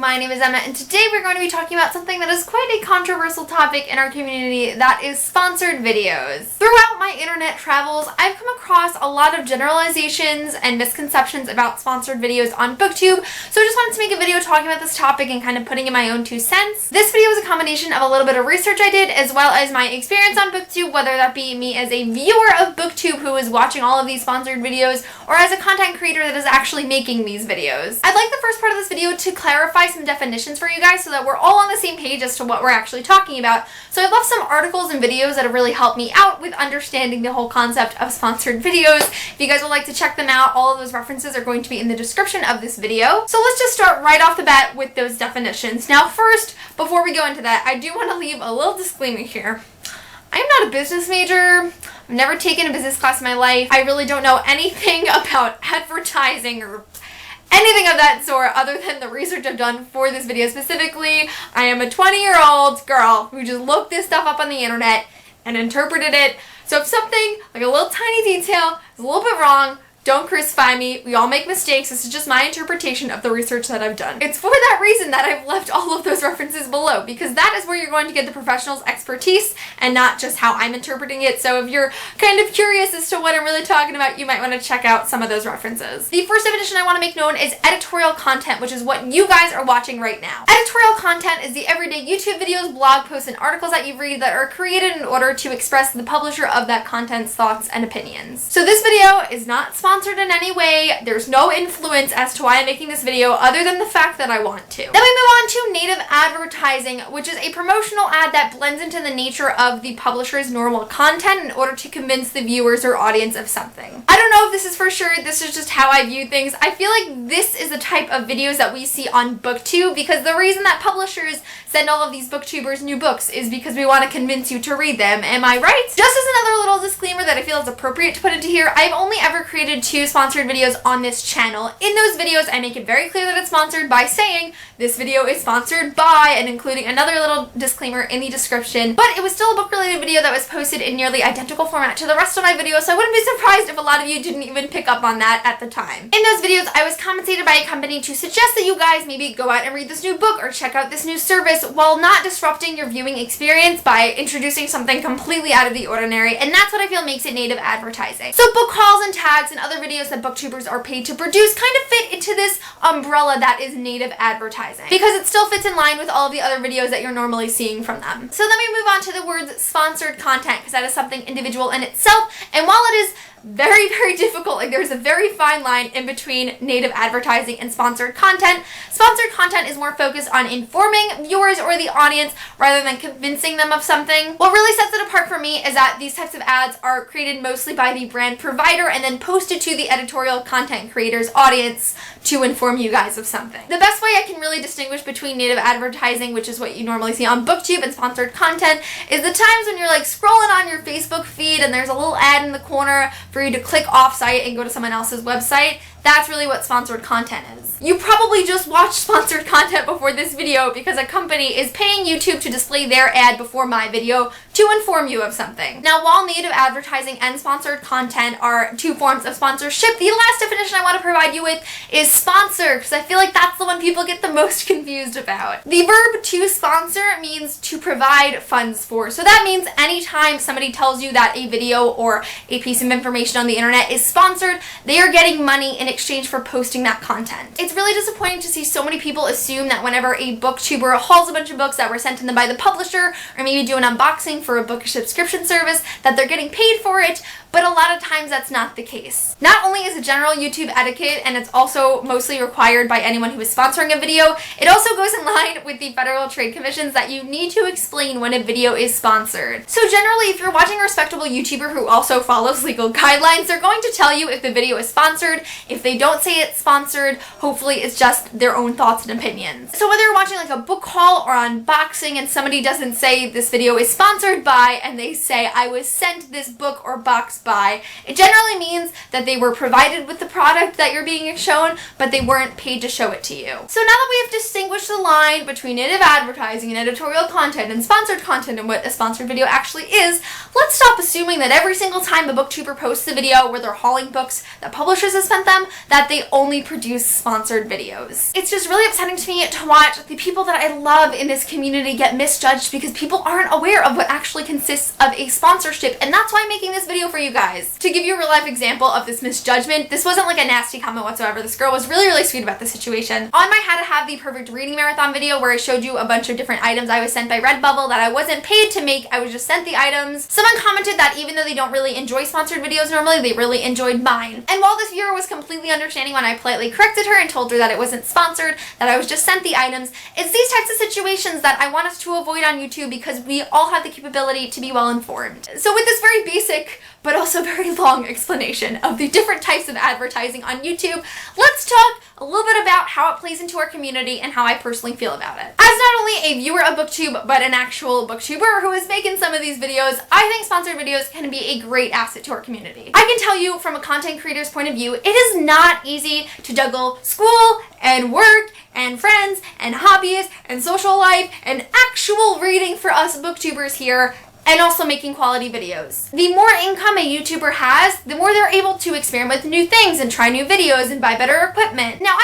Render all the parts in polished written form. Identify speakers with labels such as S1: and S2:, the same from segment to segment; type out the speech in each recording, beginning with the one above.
S1: my name is Emma, and today we're going to be talking about something that is quite a controversial topic in our community, that is sponsored videos. Throughout my internet travels, I've come across a lot of generalizations and misconceptions about sponsored videos on Booktube, so I just wanted to make a video talking about this topic and kind of putting in my own 2 cents. This video is a combination of a little bit of research I did, as well as my experience on Booktube, whether that be me as a viewer of Booktube who is watching all of these sponsored videos, or as a content creator that is actually making these videos. I'd like the first part of this video to clarify some definitions for you guys so that we're all on the same page as to what we're actually talking about. So I've left some articles and videos that have really helped me out with understanding the whole concept of sponsored videos. If you guys would like to check them out, all of those references are going to be in the description of this video. So let's just start right off the bat with those definitions. Now first, before we go into that, I do want to leave a little disclaimer here. I am not a business major. I've never taken a business class in my life. I really don't know anything about advertising or anything of that sort other than the research I've done for this video specifically. I am a 20-year-old girl who just looked this stuff up on the internet and interpreted it. So if something, like a little tiny detail, is a little bit wrong, don't crucify me. We all make mistakes. This is just my interpretation of the research that I've done. It's for that reason that I've left all of those references below, because that is where you're going to get the professional's expertise and not just how I'm interpreting it. So if you're kind of curious as to what I'm really talking about, you might want to check out some of those references. The first definition I want to make known is editorial content, which is what you guys are watching right now. Editorial content is the everyday YouTube videos, blog posts, and articles that you read that are created in order to express the publisher of that content's thoughts and opinions. So this video is not sponsored in any way. There's no influence as to why I'm making this video other than the fact that I want to. Then we move on to native advertising, which is a promotional ad that blends into the nature of the publisher's normal content in order to convince the viewers or audience of something. I don't know if this is for sure. This is just how I view things. I feel like this is the type of videos that we see on Booktube, because the reason that publishers send all of these booktubers new books is because we want to convince you to read them. Am I right? Just as another little disclaimer that I feel is appropriate to put into here, I've only ever created 2 sponsored videos on this channel. In those videos, I make it very clear that it's sponsored by saying this video is sponsored by, and including another little disclaimer in the description. But it was still a book-related video that was posted in nearly identical format to the rest of my videos, so I wouldn't be surprised if a lot of you didn't even pick up on that at the time. In those videos, I was compensated by a company to suggest that you guys maybe go out and read this new book or check out this new service while not disrupting your viewing experience by introducing something completely out of the ordinary, and that's what I feel makes it native advertising. So book hauls and tags and other videos that booktubers are paid to produce kind of fit into this umbrella that is native advertising, because it still fits in line with all of the other videos that you're normally seeing from them. So then we move on to the words sponsored content, because that is something individual in itself, and while it is very, very difficult, like there's a very fine line in between native advertising and sponsored content. Sponsored content is more focused on informing viewers or the audience rather than convincing them of something. What really sets it apart for me is that these types of ads are created mostly by the brand provider and then posted to the editorial content creator's audience to inform you guys of something. The best way I can really distinguish between native advertising, which is what you normally see on Booktube, and sponsored content is the times when you're like scrolling on your Facebook feed and there's a little ad in the corner for you to click off site and go to someone else's website. That's really what sponsored content is. You probably just watched sponsored content before this video because a company is paying YouTube to display their ad before my video to inform you of something. Now, while native advertising and sponsored content are 2 forms of sponsorship, the last definition I want to provide you with is sponsor, because I feel like that's the one people get the most confused about. The verb to sponsor means to provide funds for. So that means anytime somebody tells you that a video or a piece of information on the internet is sponsored, they are getting money in exchange for posting that content. It's really disappointing to see so many people assume that whenever a booktuber hauls a bunch of books that were sent to them by the publisher, or maybe do an unboxing for a book subscription service, that they're getting paid for it, but a lot of times that's not the case. Not only is it general YouTube etiquette, and it's also mostly required by anyone who is sponsoring a video, it also goes in line with the Federal Trade Commissions that you need to explain when a video is sponsored. So generally, if you're watching a respectable YouTuber who also follows legal guidelines, they're going to tell you if the video is sponsored. If they don't say it's sponsored, hopefully it's just their own thoughts and opinions. So whether you're watching like a book haul or unboxing and somebody doesn't say this video is sponsored by, and they say I was sent this book or box Best Buy. It generally means that they were provided with the product that you're being shown, but they weren't paid to show it to you. So now that we have distinguished the line between native advertising and editorial content and sponsored content and what a sponsored video actually is, let's stop assuming that every single time a booktuber posts a video where they're hauling books that publishers have sent them, that they only produce sponsored videos. It's just really upsetting to me to watch the people that I love in this community get misjudged because people aren't aware of what actually consists of a sponsorship, and that's why I'm making this video for you guys. To give you a real life example of this misjudgment, this wasn't like a nasty comment whatsoever. This girl was really sweet about the situation. On my How to Have the Perfect Reading Marathon video where I showed you a bunch of different items I was sent by Redbubble that I wasn't paid to make, I was just sent the items. Someone commented that even though they don't really enjoy sponsored videos normally, they really enjoyed mine. And while this viewer was completely understanding when I politely corrected her and told her that it wasn't sponsored, that I was just sent the items, it's these types of situations that I want us to avoid on YouTube because we all have the capability to be well informed. So with this very basic but also very long explanation of the different types of advertising on YouTube, let's talk a little bit about how it plays into our community and how I personally feel about it. As not only a viewer of Booktube, but an actual booktuber who is making some of these videos, I think sponsored videos can be a great asset to our community. I can tell you from a content creator's point of view, it is not easy to juggle school and work and friends and hobbies and social life and actual reading for us booktubers here, and also making quality videos. The more income a YouTuber has, the more they're able to experiment with new things and try new videos and buy better equipment. Now,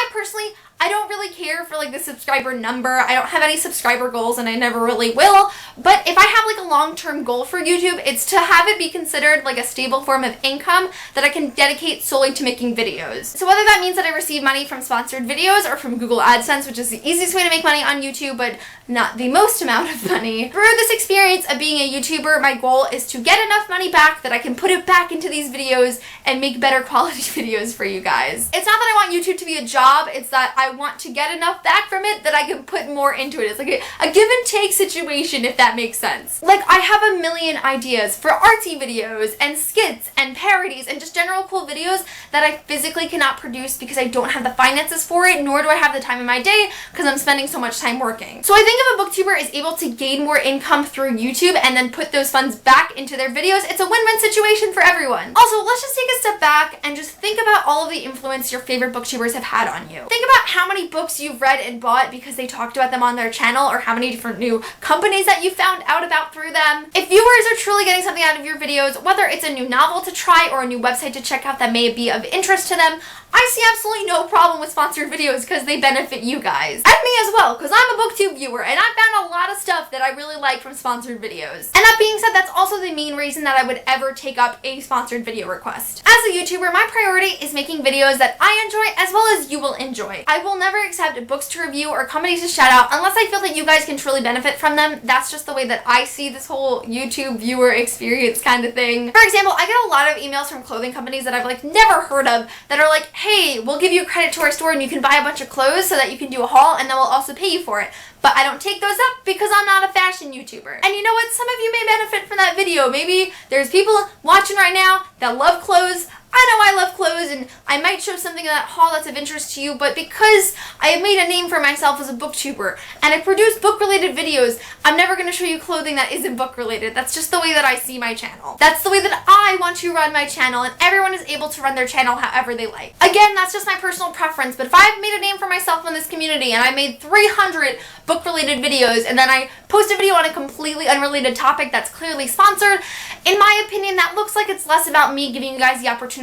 S1: I don't really care for like the subscriber number. I don't have any subscriber goals and I never really will. But if I have like a long-term goal for YouTube, it's to have it be considered like a stable form of income that I can dedicate solely to making videos. So whether that means that I receive money from sponsored videos or from Google AdSense, which is the easiest way to make money on YouTube, but not the most amount of money. Through this experience of being a YouTuber, my goal is to get enough money back that I can put it back into these videos and make better quality videos for you guys. It's not that I want YouTube to be a job, it's that I want to get enough back from it that I can put more into it. It's like a give and take situation, if that makes sense. Like, I have a million ideas for artsy videos and skits and parodies and just general cool videos that I physically cannot produce because I don't have the finances for it, nor do I have the time in my day because I'm spending so much time working. So I think if a booktuber is able to gain more income through YouTube and then put those funds back into their videos, it's a win-win situation for everyone. Also, let's just take a step back and just think about all of the influence your favorite booktubers have had on you. Think about how many books you've read and bought because they talked about them on their channel, or how many different new companies that you found out about through them. If viewers are truly getting something out of your videos, whether it's a new novel to try or a new website to check out that may be of interest to them, I see absolutely no problem with sponsored videos because they benefit you guys. And me as well, because I'm a Booktube viewer and I found a lot of stuff that I really like from sponsored videos. And that being said, that's also the main reason that I would ever take up a sponsored video request. As a YouTuber, my priority is making videos that I enjoy as well as you will enjoy. I will never accept books to review or companies to shout out unless I feel that you guys can truly benefit from them. That's just the way that I see this whole YouTube viewer experience kind of thing. For example, I get a lot of emails from clothing companies that I've like never heard of that are like, hey, we'll give you credit to our store and you can buy a bunch of clothes so that you can do a haul and then we'll also pay you for it. But I don't take those up because I'm not a fashion YouTuber. And you know what? Some of you may benefit from that video. Maybe there's people watching right now that love clothes. I know I love clothes and I might show something in that haul that's of interest to you, but because I have made a name for myself as a booktuber and I produce book-related videos, I'm never going to show you clothing that isn't book-related. That's just the way that I see my channel. That's the way that I want to run my channel, and everyone is able to run their channel however they like. Again, that's just my personal preference, but if I've made a name for myself in this community and I made 300 book-related videos and then I post a video on a completely unrelated topic that's clearly sponsored, in my opinion, that looks like it's less about me giving you guys the opportunity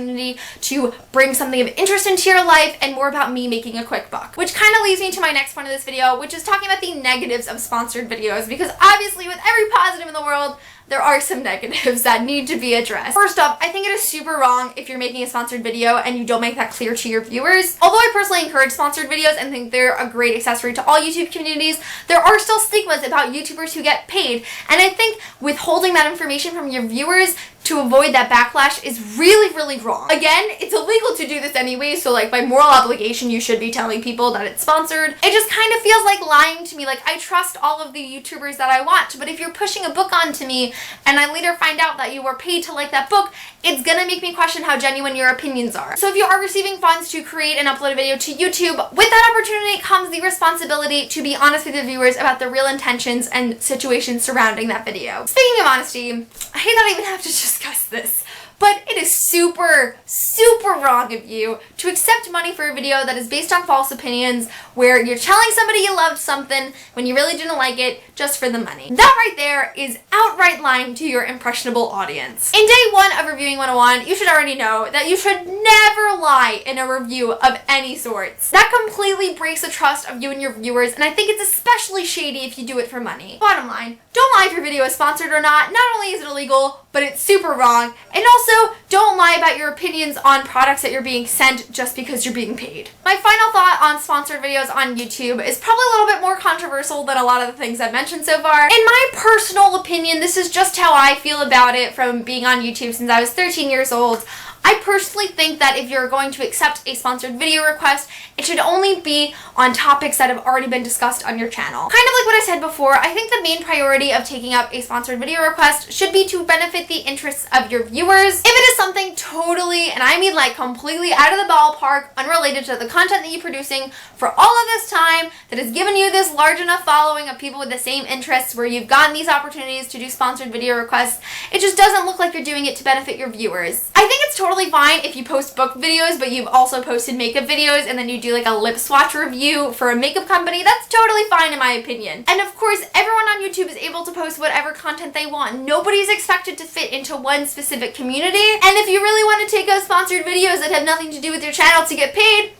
S1: to bring something of interest into your life and more about me making a quick buck. Which kind of leads me to my next point of this video, which is talking about the negatives of sponsored videos, because obviously with every positive in the world, there are some negatives that need to be addressed. First off, I think it is super wrong if you're making a sponsored video and you don't make that clear to your viewers. Although I personally encourage sponsored videos and think they're a great accessory to all YouTube communities, there are still stigmas about YouTubers who get paid, and I think withholding that information from your viewers to avoid that backlash is really wrong. Again, it's illegal to do this anyway, so like by moral obligation you should be telling people that it's sponsored. It just kind of feels like lying to me. Like, I trust all of the YouTubers that I watch, but if you're pushing a book onto me and I later find out that you were paid to like that book, it's gonna make me question how genuine your opinions are. So if you are receiving funds to create and upload a video to YouTube, with that opportunity comes the responsibility to be honest with your viewers about the real intentions and situations surrounding that video. Speaking of honesty, I hate that I even have to discuss this, but it is super, super wrong of you to accept money for a video that is based on false opinions, where you're telling somebody you loved something when you really didn't like it just for the money. That right there is outright lying to your impressionable audience. In day one of Reviewing 101, you should already know that you should never lie in a review of any sorts. That completely breaks the trust of you and your viewers, and I think it's especially shady if you do it for money. Bottom line, don't lie if your video is sponsored or not. Not only is it illegal, but it's super wrong. And also, don't lie about your opinions on products that you're being sent just because you're being paid. My final thought on sponsored videos on YouTube is probably a little bit more controversial than a lot of the things I've mentioned so far. In my personal opinion, this is just how I feel about it from being on YouTube since I was 13 years old. I personally think that if you're going to accept a sponsored video request, it should only be on topics that have already been discussed on your channel. Kind of like what I said before, I think the main priority of taking up a sponsored video request should be to benefit the interests of your viewers. If it is something totally, and I mean like completely out of the ballpark, unrelated to the content that you're producing for all of this time, that has given you this large enough following of people with the same interests where you've gotten these opportunities to do sponsored video requests, it just doesn't look like you're doing it to benefit your viewers. I think it's totally fine if you post book videos, but you've also posted makeup videos and then you do like a lip swatch review for a makeup company. That's totally fine in my opinion. And of course, everyone on YouTube is able to post whatever content they want. Nobody's expected to fit into one specific community. And if you really want to take out sponsored videos that have nothing to do with your channel to get paid,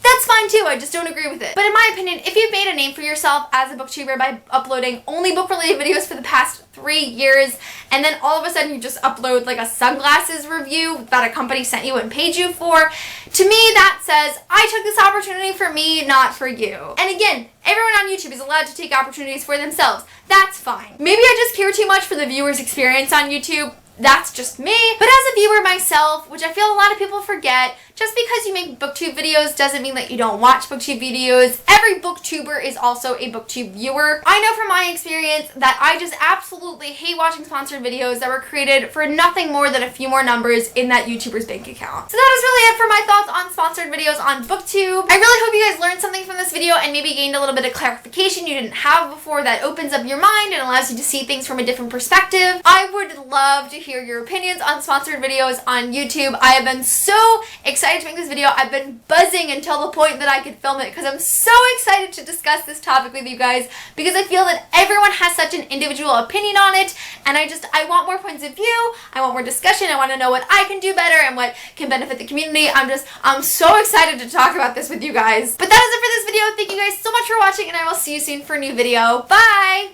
S1: that's fine too, I just don't agree with it. But in my opinion, if you've made a name for yourself as a booktuber by uploading only book-related videos for the past 3 years, and then all of a sudden you just upload like a sunglasses review that a company sent you and paid you for, to me that says, I took this opportunity for me, not for you. And again, everyone on YouTube is allowed to take opportunities for themselves. That's fine. Maybe I just care too much for the viewer's experience on YouTube. That's just me. But as a viewer myself, which I feel a lot of people forget, just because you make booktube videos doesn't mean that you don't watch booktube videos. Every booktuber is also a booktube viewer. I know from my experience that I just absolutely hate watching sponsored videos that were created for nothing more than a few more numbers in that YouTuber's bank account. So that is really it for my thoughts on sponsored videos on booktube. I really hope you guys learned something from this video and maybe gained a little bit of clarification you didn't have before that opens up your mind and allows you to see things from a different perspective. I would love to hear your opinions on sponsored videos on YouTube. I have been so excited to make this video. I've been buzzing until the point that I could film it because I'm so excited to discuss this topic with you guys, because I feel that everyone has such an individual opinion on it, and I want more points of view, I want more discussion, I want to know what I can do better and what can benefit the community. I'm so excited to talk about this with you guys. But that is it for this video. Thank you guys so much for watching, and I will see you soon for a new video. Bye!